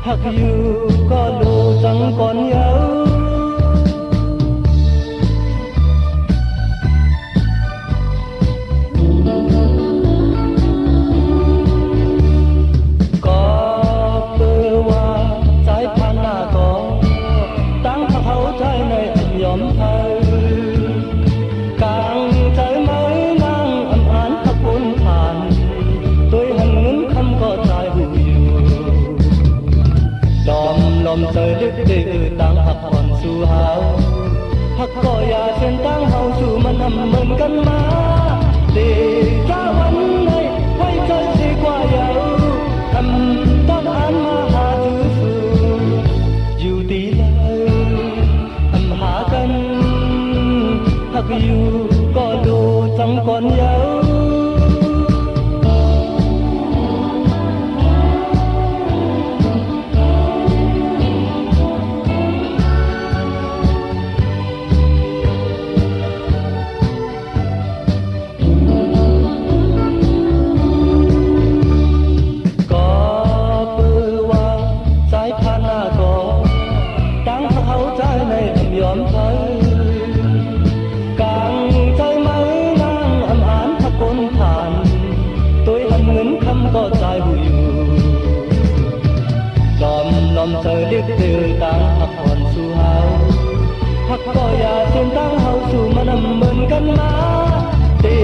หักอยู่ก็ดูจังก่อนเยาก็เพื่อว่าสายพันธุ์หน้าก็ตั้งเขาใจในยอมไทยกลางใจไหมนั่งอ่านขบุนผ่านตัวหันเงินคำก็ใจหูอยู่ลมใจลึกดื้อตั้งหักผ่อนสู่เฮาหักก็อย่าเส้นตั้งเฮาสู่มันทำเหมือนกันมาดีจ้าวันไหนไว้ใจสิกว่าเยาทำต้นอ่านมาหาถือสู่อยู่ดีเลยทำหากันหักอยู่ก็ดูจังก่อนเยาก็ใจหูอยู่ลมเธอเรียกเตือนตั้งหักผ่อนสู่เฮาหักก็อย่าเส้นตั้งเฮาสู่มันเหมือนกันมาตี